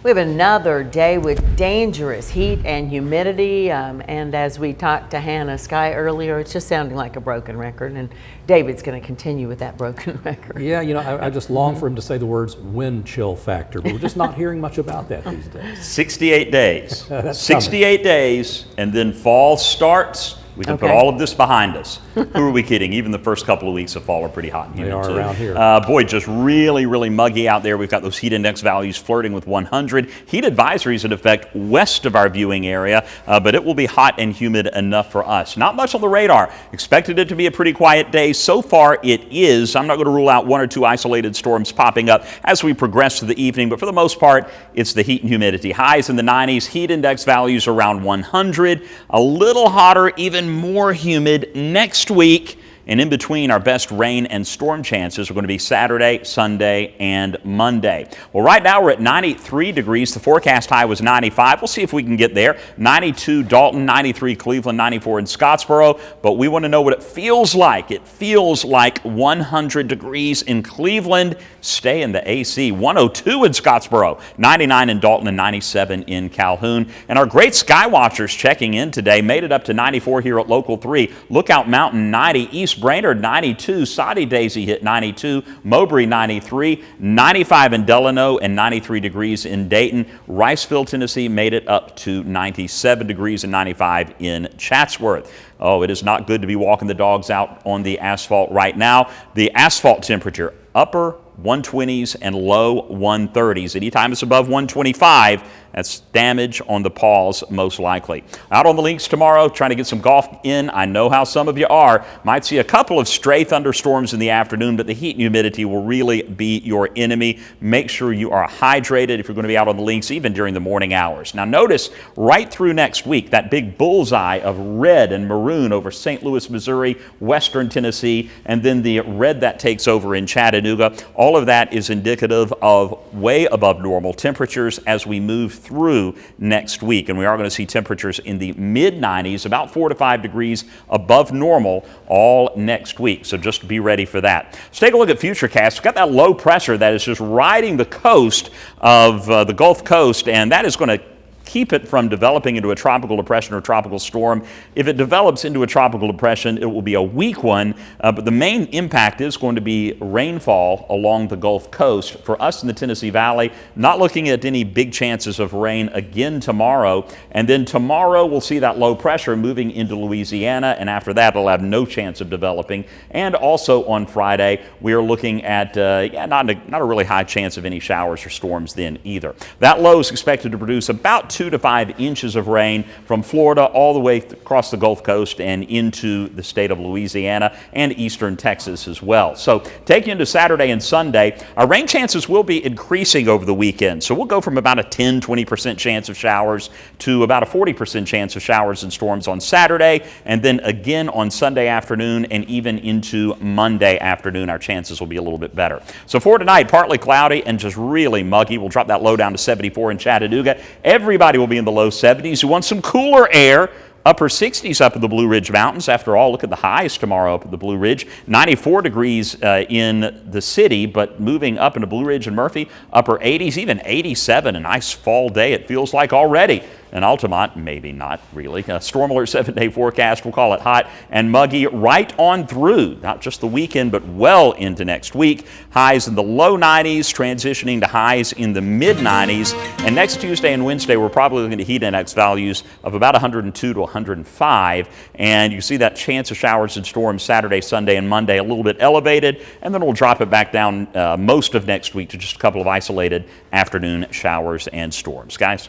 We have another day with dangerous heat and humidity, and as we talked to Hannah Sky earlier, it's just sounding like a broken record, and David's going to continue with that broken record. Yeah, I just long for him to say the words wind chill factor, but we're just not hearing much about that these days. 68 days. That's 68 days, and then fall starts. We can put all of this behind us. Who are we kidding? Even the first couple of weeks of fall are pretty hot and humid. They are too. around here. Boy, just really, really muggy out there. We've got those heat index values flirting with 100. Heat advisories in effect west of our viewing area, but it will be hot and humid enough for us. Not much on the radar. Expected it to be a pretty quiet day. So far, it is. I'm not going to rule out one or two isolated storms popping up as we progress through the evening, but for the most part, it's the heat and humidity. Highs in the 90s, heat index values around 100. A little hotter, even more humid next week. And in between, our best rain and storm chances are going to be Saturday, Sunday, and Monday. Well, right now we're at 93 degrees. The forecast high was 95. We'll see if we can get there. 92 Dalton, 93 Cleveland, 94 in Scottsboro. But we want to know what it feels like. It feels like 100 degrees in Cleveland. Stay in the AC. 102 in Scottsboro, 99 in Dalton, and 97 in Calhoun. And our great sky watchers checking in today made it up to 94 here at Local 3. Lookout Mountain 90, East Brainerd 92, Soddy Daisy hit 92, Mowbray 93, 95 in Delano, and 93 degrees in Dayton. Riceville, Tennessee made it up to 97 degrees and 95 in Chatsworth. Oh, it is not good to be walking the dogs out on the asphalt right now. The asphalt temperature, upper 120s and low 130s. Anytime it's above 125, that's damage on the paws most likely. Out on the links tomorrow, trying to get some golf in. I know how some of you are. Might see a couple of stray thunderstorms in the afternoon, but the heat and humidity will really be your enemy. Make sure you are hydrated if you're going to be out on the links, even during the morning hours. Now notice right through next week, that big bullseye of red and maroon over St. Louis, Missouri, western Tennessee, and then the red that takes over in Chattanooga. All of that is indicative of way above normal temperatures as we move through next week. And we are going to see temperatures in the mid-90s, about 4 to 5 degrees above normal all next week. So just be ready for that. Let's take a look at Futurecast. We've got that low pressure that is just riding the coast of the Gulf Coast, and that is going to keep it from developing into a tropical depression or tropical storm. If it develops into a tropical depression, it will be a weak one, but the main impact is going to be rainfall along the Gulf Coast. For us in the Tennessee Valley, not looking at any big chances of rain again tomorrow, and then tomorrow we'll see that low pressure moving into Louisiana, and after that it'll have no chance of developing. And also on Friday, we are looking at not a really high chance of any showers or storms then either. That low is expected to produce about 2 to 5 inches of rain from Florida all the way across the Gulf Coast and into the state of Louisiana and eastern Texas as well. So taking into Saturday and Sunday, our rain chances will be increasing over the weekend. So we'll go from about a 10-20% chance of showers to about a 40% chance of showers and storms on Saturday, and then again on Sunday afternoon and even into Monday afternoon, our chances will be a little bit better. So for tonight, partly cloudy and just really muggy. We'll drop that low down to 74 in Chattanooga. Everybody will be in the low 70s. You want some cooler air. Upper 60s up in the Blue Ridge Mountains. After all, look at the highs tomorrow up at the Blue Ridge. 94 degrees in the city, but moving up into Blue Ridge and Murphy, upper 80s, even 87. A nice fall day, it feels like already. In Altamont, maybe not really. Storm alert 7-day forecast, we'll call it hot and muggy right on through, not just the weekend, but well into next week. Highs in the low 90s, transitioning to highs in the mid 90s. And next Tuesday and Wednesday, we're probably looking at heat index values of about 102 to 105. And you see that chance of showers and storms Saturday, Sunday, and Monday a little bit elevated. And then we'll drop it back down most of next week to just a couple of isolated afternoon showers and storms. Guys?